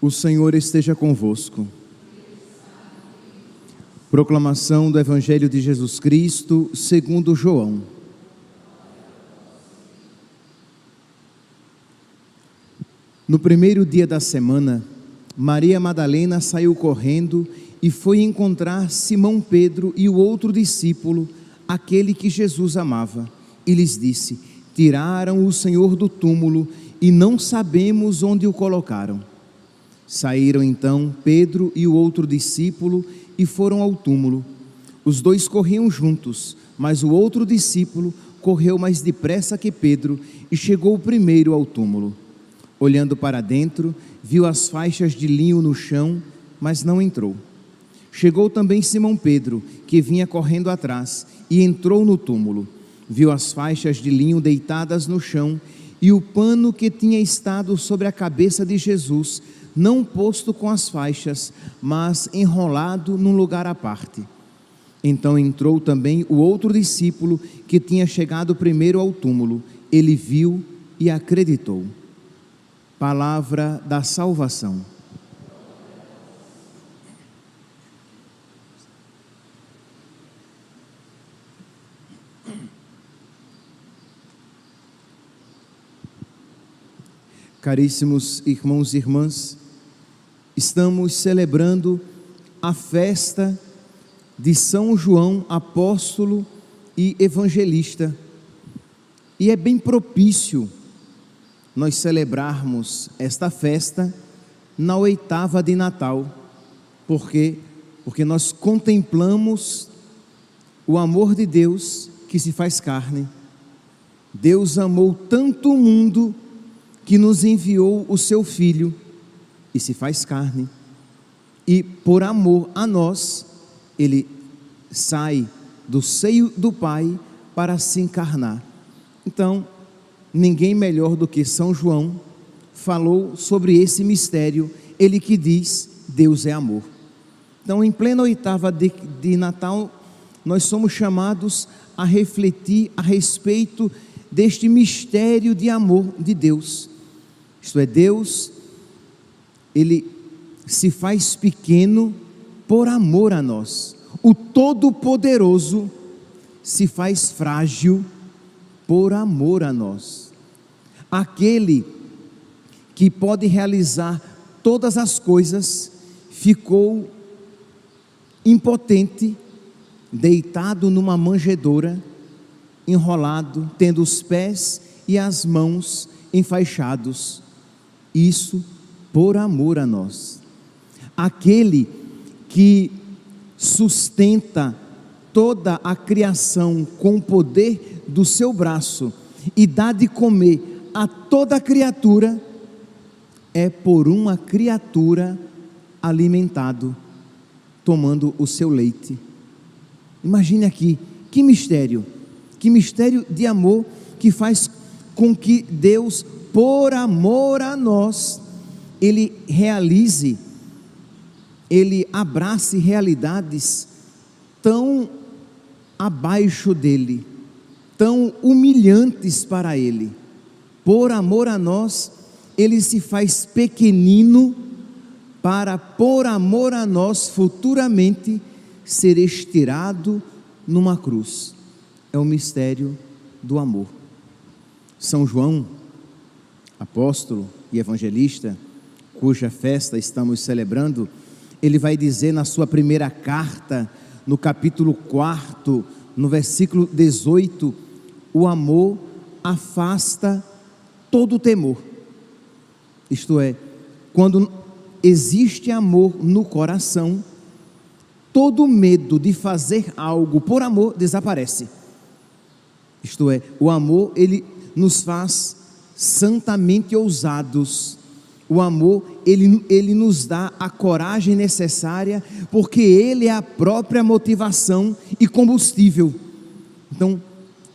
O Senhor esteja convosco. Proclamação do Evangelho de Jesus Cristo, segundo João. No primeiro dia da semana, Maria Madalena saiu correndo e foi encontrar Simão Pedro e o outro discípulo, aquele que Jesus amava, e lhes disse: tiraram o Senhor do túmulo e não sabemos onde o colocaram. Saíram então Pedro e o outro discípulo e foram ao túmulo. Os dois corriam juntos, mas o outro discípulo correu mais depressa que Pedro e chegou primeiro ao túmulo. Olhando para dentro, viu as faixas de linho no chão, mas não entrou. Chegou também Simão Pedro, que vinha correndo atrás, e entrou no túmulo. Viu as faixas de linho deitadas no chão e o pano que tinha estado sobre a cabeça de Jesus, não posto com as faixas, mas enrolado num lugar à parte. Então entrou também o outro discípulo que tinha chegado primeiro ao túmulo. Ele viu e acreditou. Palavra da salvação. Caríssimos irmãos e irmãs, estamos celebrando a festa de São João, apóstolo e evangelista. E é bem propício nós celebrarmos esta festa na oitava de Natal. Por quê? Porque nós contemplamos o amor de Deus que se faz carne. Deus amou tanto o mundo que nos enviou o seu Filho e se faz carne, e por amor a nós, ele sai do seio do Pai para se encarnar. Então, ninguém melhor do que São João falou sobre esse mistério, ele que diz: Deus é amor. Então, em plena oitava de Natal, nós somos chamados a refletir a respeito deste mistério de amor de Deus. Isto é, Deus, ele se faz pequeno por amor a nós. O Todo-Poderoso se faz frágil por amor a nós. Aquele que pode realizar todas as coisas ficou impotente, deitado numa manjedoura, enrolado, tendo os pés e as mãos enfaixados. Isso por amor a nós. Aquele que sustenta toda a criação com o poder do seu braço e dá de comer a toda criatura, é por uma criatura alimentado, tomando o seu leite. Imagine aqui, que mistério de amor que faz com que Deus, por amor a nós, ele realize, ele abrace realidades tão abaixo dele, tão humilhantes para ele. Por amor a nós, ele se faz pequenino para, por amor a nós, futuramente ser estirado numa cruz. É o mistério do amor. São João, apóstolo e evangelista, cuja festa estamos celebrando, ele vai dizer na sua primeira carta, no capítulo 4, no versículo 18, o amor afasta todo o temor. Isto é, quando existe amor no coração, todo medo de fazer algo por amor desaparece. Isto é, o amor, ele nos faz santamente ousados. O amor, ele nos dá a coragem necessária, porque ele é a própria motivação e combustível. Então,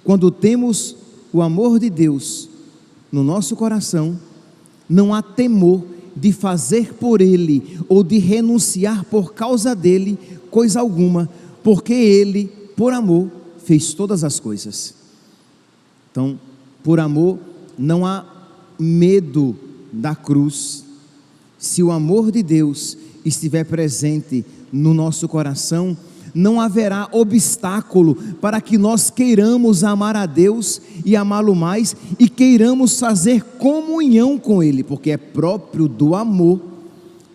quando temos o amor de Deus no nosso coração, não há temor de fazer por ele ou de renunciar por causa dele coisa alguma, porque ele, por amor, fez todas as coisas. Então, por amor, não há medo da cruz. se o amor de Deus estiver presente no nosso coração, não haverá obstáculo para que nós queiramos amar a Deus e amá-lo mais, e queiramos fazer comunhão com Ele, porque é próprio do amor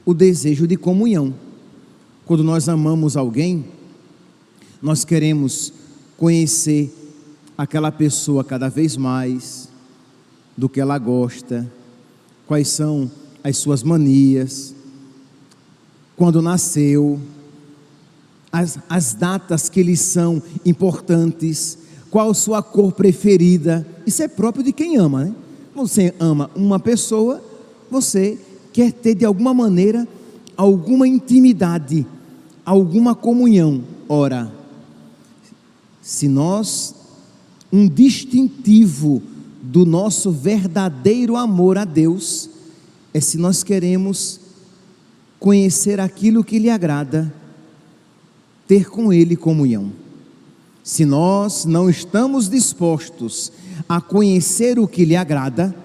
o desejo de comunhão. Quando nós amamos alguém, nós queremos conhecer aquela pessoa cada vez mais, do que ela gosta, quais são as suas manias, quando nasceu, as datas que lhe são importantes, qual sua cor preferida. Isso é próprio de quem ama, né? Você ama uma pessoa, você quer ter de alguma maneira alguma intimidade, alguma comunhão. Ora, se nós, um distintivo do nosso verdadeiro amor a Deus, é se nós queremos conhecer aquilo que lhe agrada, ter com Ele comunhão. Se nós não estamos dispostos a conhecer o que lhe agrada,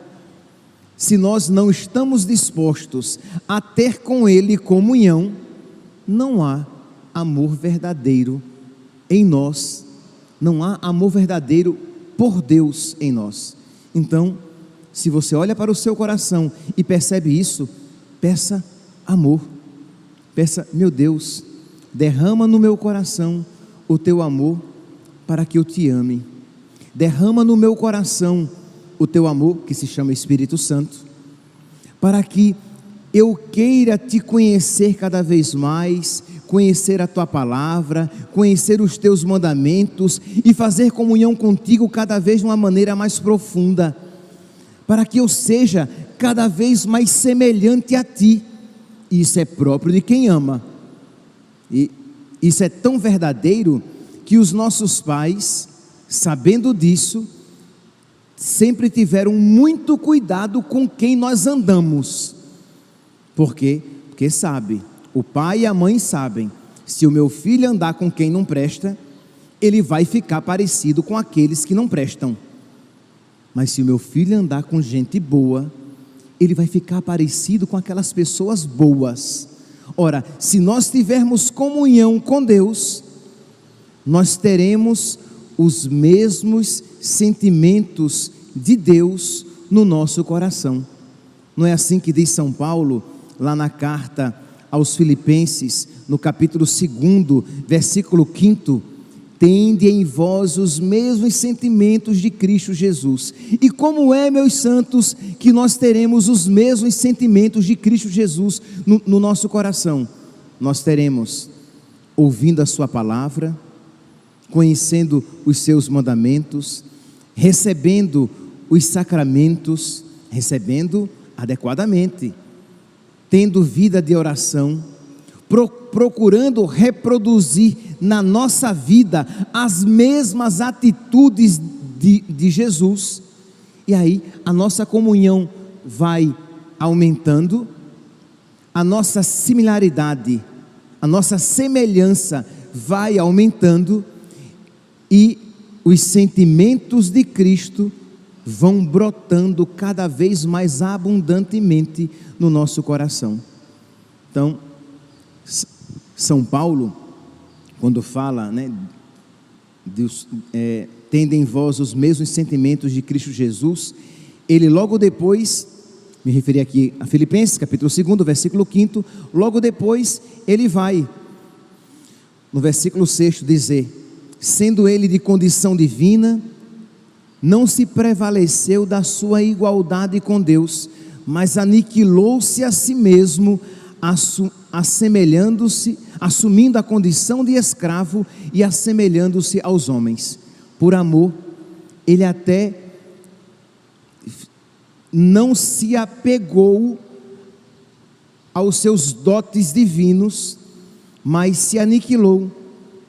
se nós não estamos dispostos a ter com Ele comunhão, não há amor verdadeiro em nós, não há amor verdadeiro por Deus em nós. Então, se você olha para o seu coração e percebe isso, peça amor, peça: meu Deus, derrama no meu coração o teu amor para que eu te ame. Derrama no meu coração o teu amor, que se chama Espírito Santo, para que eu queira te conhecer cada vez mais, conhecer a tua palavra, conhecer os teus mandamentos e fazer comunhão contigo cada vez de uma maneira mais profunda, para que eu seja cada vez mais semelhante a ti. Isso é próprio de quem ama. E isso é tão verdadeiro que os nossos pais, sabendo disso, sempre tiveram muito cuidado com quem nós andamos. Por quê? Porque sabe, o pai e a mãe sabem, se o meu filho andar com quem não presta, ele vai ficar parecido com aqueles que não prestam. Mas se o meu filho andar com gente boa, ele vai ficar parecido com aquelas pessoas boas. Ora, se nós tivermos comunhão com Deus, nós teremos os mesmos sentimentos de Deus no nosso coração. Não é assim que diz São Paulo, lá na carta aos Filipenses, no capítulo 2, versículo 5: tende em vós os mesmos sentimentos de Cristo Jesus. E como é, meus santos, que nós teremos os mesmos sentimentos de Cristo Jesus no nosso coração? Nós teremos ouvindo a sua palavra, conhecendo os seus mandamentos, recebendo os sacramentos, recebendo adequadamente, tendo vida de oração, procurando reproduzir na nossa vida as mesmas atitudes de Jesus. E aí a nossa comunhão vai aumentando, a nossa similaridade, a nossa semelhança vai aumentando, e os sentimentos de Cristo vão brotando cada vez mais abundantemente no nosso coração. Então, São Paulo, quando fala, né, tende em vós os mesmos sentimentos de Cristo Jesus, ele logo depois, me referi aqui a Filipenses, capítulo 2, versículo 5, logo depois ele vai, no versículo 6, dizer: sendo ele de condição divina, não se prevaleceu da sua igualdade com Deus, mas aniquilou-se a si mesmo, assemelhando-se, assumindo a condição de escravo e assemelhando-se aos homens. Por amor, ele até não se apegou aos seus dotes divinos, mas se aniquilou,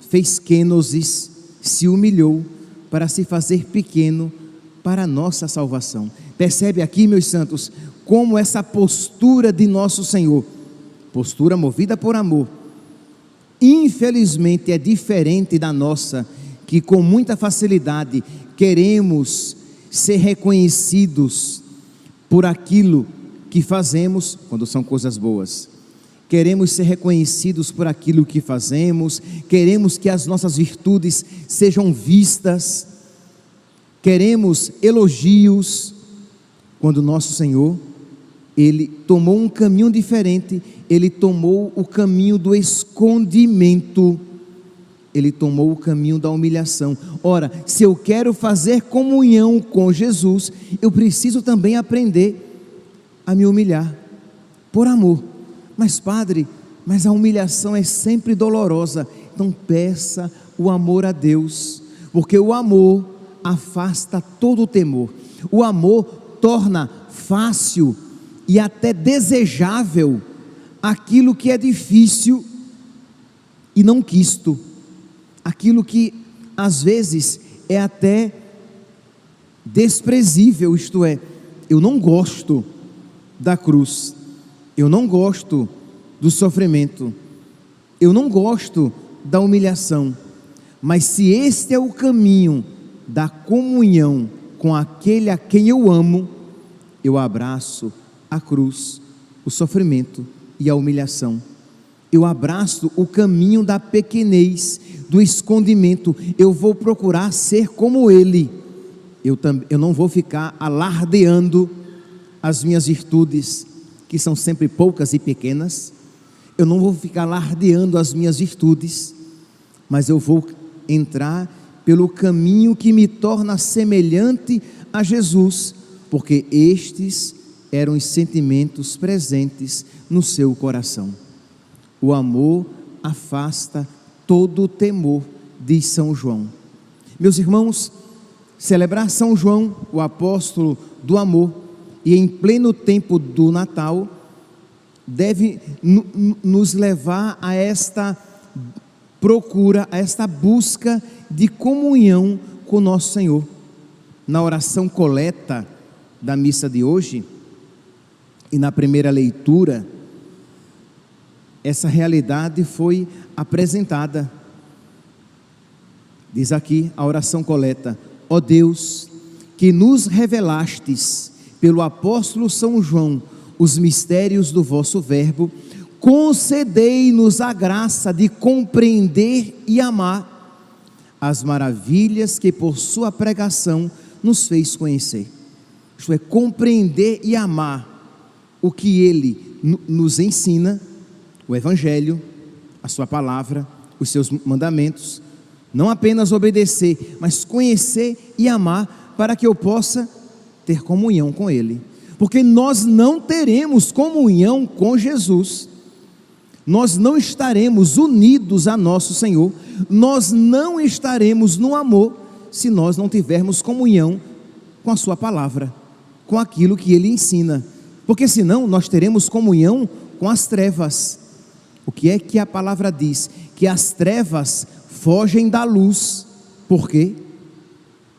fez quênosis, se humilhou para se fazer pequeno para a nossa salvação. Percebe aqui, meus santos, como essa postura de nosso Senhor, postura movida por amor, infelizmente é diferente da nossa, que com muita facilidade queremos ser reconhecidos por aquilo que fazemos quando são coisas boas. Queremos ser reconhecidos por aquilo que fazemos, queremos que as nossas virtudes sejam vistas, queremos elogios, quando nosso Senhor, Ele tomou um caminho diferente, Ele tomou o caminho do escondimento, Ele tomou o caminho da humilhação. Ora, se eu quero fazer comunhão com Jesus, eu preciso também aprender a me humilhar, por amor. Mas Padre, mas a humilhação é sempre dolorosa. Então peça o amor a Deus, porque o amor afasta todo o temor. O amor torna fácil e até desejável aquilo que é difícil e não quisto, aquilo que às vezes é até desprezível, isto é, eu não gosto da cruz, eu não gosto do sofrimento, eu não gosto da humilhação, mas se este é o caminho da comunhão com aquele a quem eu amo, eu abraço a cruz, o sofrimento e a humilhação. Eu abraço o caminho da pequenez, do escondimento. Eu vou procurar ser como Ele. Eu não vou ficar alardeando as minhas virtudes, que são sempre poucas e pequenas. Eu não vou ficar alardeando as minhas virtudes, mas eu vou entrar pelo caminho que me torna semelhante a Jesus, porque estes eram os sentimentos presentes no seu coração. O amor afasta todo o temor, diz São João. Meus irmãos, celebrar São João, o apóstolo do amor, e em pleno tempo do Natal, deve nos levar a esta procura, a esta busca de comunhão com nosso Senhor. Na oração coleta da missa de hoje, e na primeira leitura, essa realidade foi apresentada. Diz aqui a oração coleta: ó Deus, que nos revelastes pelo apóstolo São João os mistérios do vosso verbo, concedei-nos a graça de compreender e amar as maravilhas que por sua pregação nos fez conhecer. Isto é, compreender e amar o que Ele nos ensina, o Evangelho, a sua palavra, os seus mandamentos. Não apenas obedecer, mas conhecer e amar, para que eu possa ter comunhão com Ele. Porque nós não teremos comunhão com Jesus, nós não estaremos unidos a nosso Senhor, nós não estaremos no amor, se nós não tivermos comunhão com a sua palavra, com aquilo que Ele ensina. Porque senão nós teremos comunhão com as trevas. O que é que a palavra diz? Que as trevas fogem da luz. Por quê?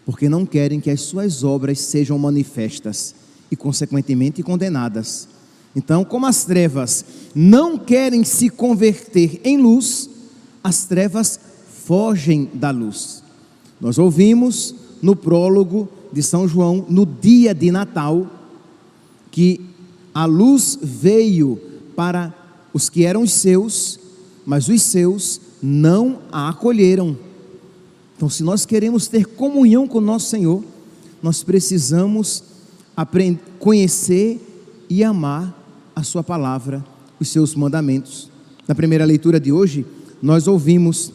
Porque não querem que as suas obras sejam manifestas e consequentemente condenadas. Então, como as trevas não querem se converter em luz, as trevas fogem da luz. Nós ouvimos no prólogo de São João, no dia de Natal, que a luz veio para os que eram os seus, mas os seus não a acolheram. Então, se nós queremos ter comunhão com o nosso Senhor, nós precisamos conhecer e amar a sua palavra, os seus mandamentos. Na primeira leitura de hoje, nós ouvimos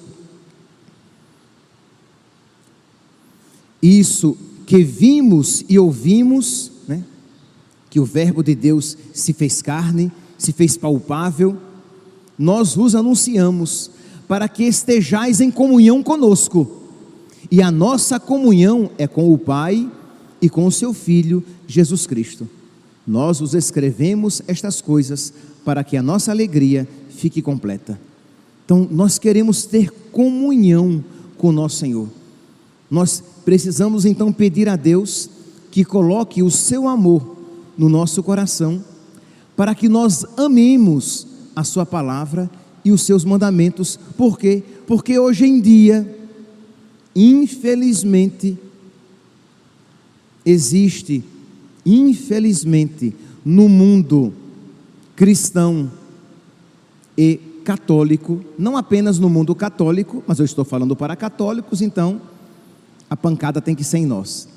isso que vimos e ouvimos, né? Que o verbo de Deus se fez carne, se fez palpável, nós vos anunciamos, para que estejais em comunhão conosco, e a nossa comunhão é com o Pai e com o seu Filho, Jesus Cristo. Nós vos escrevemos estas coisas, para que a nossa alegria fique completa. Então, nós queremos ter comunhão com o nosso Senhor. Nós precisamos então pedir a Deus que coloque o seu amor no nosso coração, para que nós amemos a sua palavra e os seus mandamentos. Por quê? Porque hoje em dia, infelizmente, existe no mundo cristão e católico, não apenas no mundo católico, mas eu estou falando para católicos, então a pancada tem que ser em nós.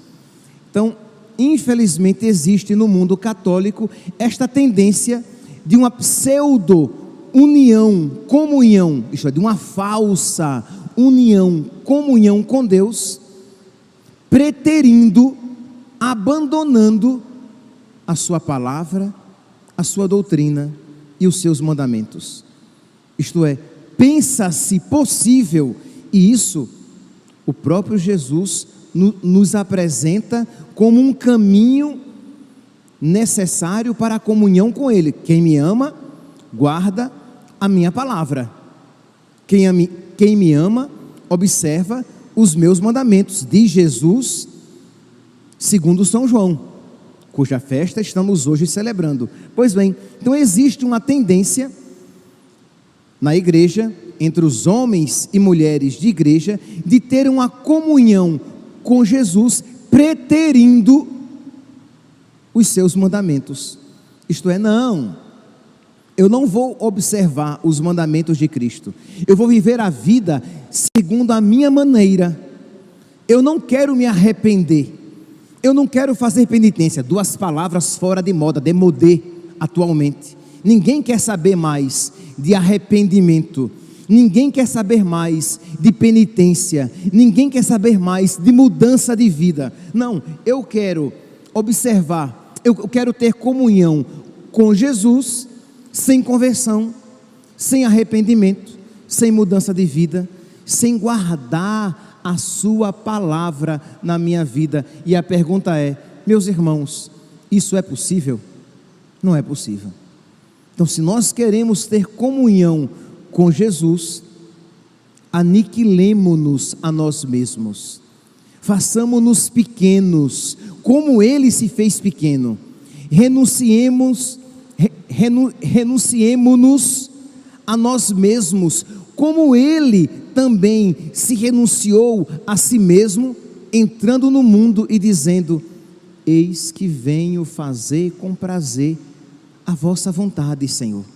Então, infelizmente existe no mundo católico esta tendência de uma pseudo-união, comunhão, isto é, de uma falsa união, comunhão com Deus, preterindo, abandonando a sua palavra, a sua doutrina e os seus mandamentos. Isto é, pensa-se possível, e isso o próprio Jesus nos apresenta como um caminho necessário para a comunhão com Ele. Quem me ama, guarda a minha palavra. Quem me ama, observa os meus mandamentos, diz Jesus, segundo São João, cuja festa estamos hoje celebrando. Pois bem, então existe uma tendência na igreja, entre os homens e mulheres de igreja, de ter uma comunhão com Jesus, preterindo os seus mandamentos. Isto é, eu não vou observar os mandamentos de Cristo, eu vou viver a vida segundo a minha maneira, eu não quero me arrepender, eu não quero fazer penitência. Duas palavras fora de moda, démodé atualmente. Ninguém quer saber mais de arrependimento, ninguém quer saber mais de penitência, ninguém quer saber mais de mudança de vida. Não, eu quero observar, eu quero ter comunhão com Jesus, sem conversão, sem arrependimento, sem mudança de vida, sem guardar a sua palavra na minha vida. E a pergunta é, meus irmãos, isso é possível? Não é possível. Então, se nós queremos ter comunhão com Jesus, aniquilemo-nos a nós mesmos, façamos-nos pequenos, como Ele se fez pequeno, renunciemo-nos a nós mesmos, como Ele também se renunciou a si mesmo, entrando no mundo e dizendo: eis que venho fazer com prazer a vossa vontade, Senhor.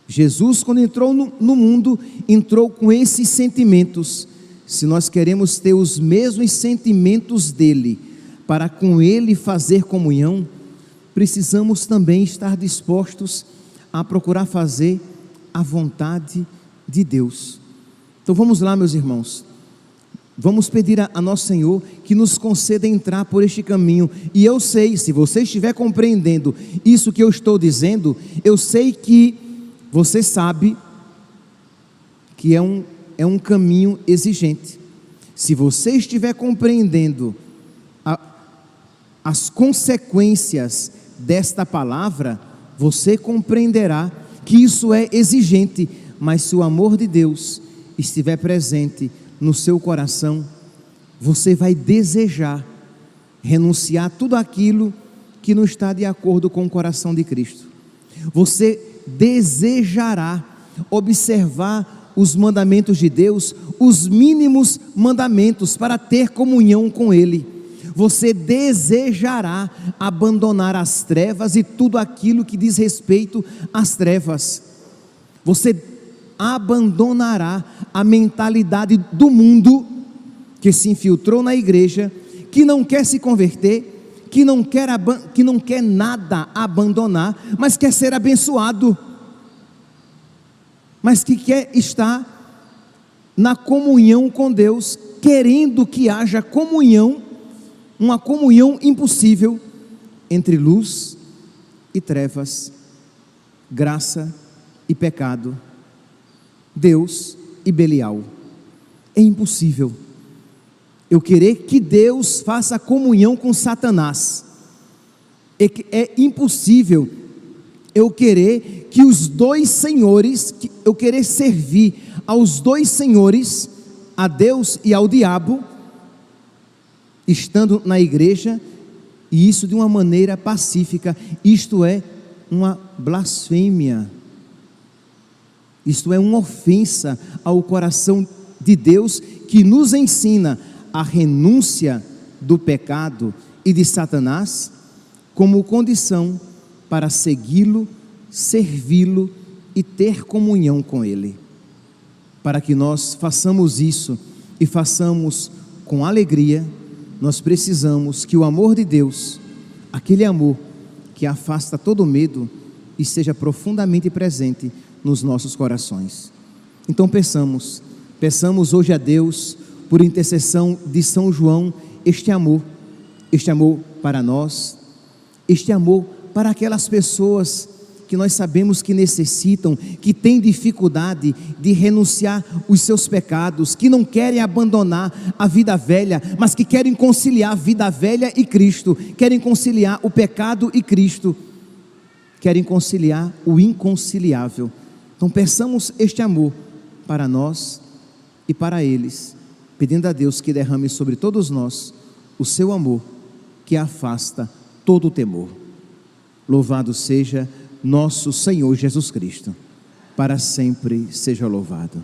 Jesus, quando entrou no mundo, entrou com esses sentimentos. Se nós queremos ter os mesmos sentimentos dele, para com ele fazer comunhão, precisamos também estar dispostos a procurar fazer a vontade de Deus. Então vamos lá, meus irmãos, vamos pedir a nosso Senhor que nos conceda entrar por este caminho. E eu sei, se você estiver compreendendo isso que eu estou dizendo, eu sei que você sabe que é um caminho exigente. Se você estiver compreendendo as consequências desta palavra, você compreenderá que isso é exigente. Mas se o amor de Deus estiver presente no seu coração, você vai desejar renunciar a tudo aquilo que não está de acordo com o coração de Cristo. Você desejará observar os mandamentos de Deus, os mínimos mandamentos, para ter comunhão com Ele. Você desejará abandonar as trevas e tudo aquilo que diz respeito às trevas. Você abandonará a mentalidade do mundo que se infiltrou na igreja, que não quer se converter, que não quer nada abandonar, mas quer ser abençoado, mas que quer estar na comunhão com Deus, querendo que haja comunhão, uma comunhão impossível entre luz e trevas, graça e pecado, Deus e Belial. É impossível eu querer que Deus faça comunhão com Satanás. É impossível eu querer que os dois senhores, eu querer servir aos dois senhores, a Deus e ao diabo, estando na igreja, e isso de uma maneira pacífica. Isto é uma blasfêmia, isto é uma ofensa ao coração de Deus, que nos ensina a renúncia do pecado e de Satanás como condição para segui-lo, servi-lo e ter comunhão com Ele. Para que nós façamos isso e façamos com alegria, nós precisamos que o amor de Deus, aquele amor que afasta todo medo, esteja profundamente presente nos nossos corações. Então peçamos hoje a Deus, por intercessão de São João, este amor para nós, este amor para aquelas pessoas que nós sabemos que necessitam, que têm dificuldade de renunciar os seus pecados, que não querem abandonar a vida velha, mas que querem conciliar a vida velha e Cristo, querem conciliar o pecado e Cristo, querem conciliar o inconciliável. Então peçamos este amor para nós e para eles, pedindo a Deus que derrame sobre todos nós o seu amor, que afasta todo o temor. Louvado seja nosso Senhor Jesus Cristo, para sempre seja louvado.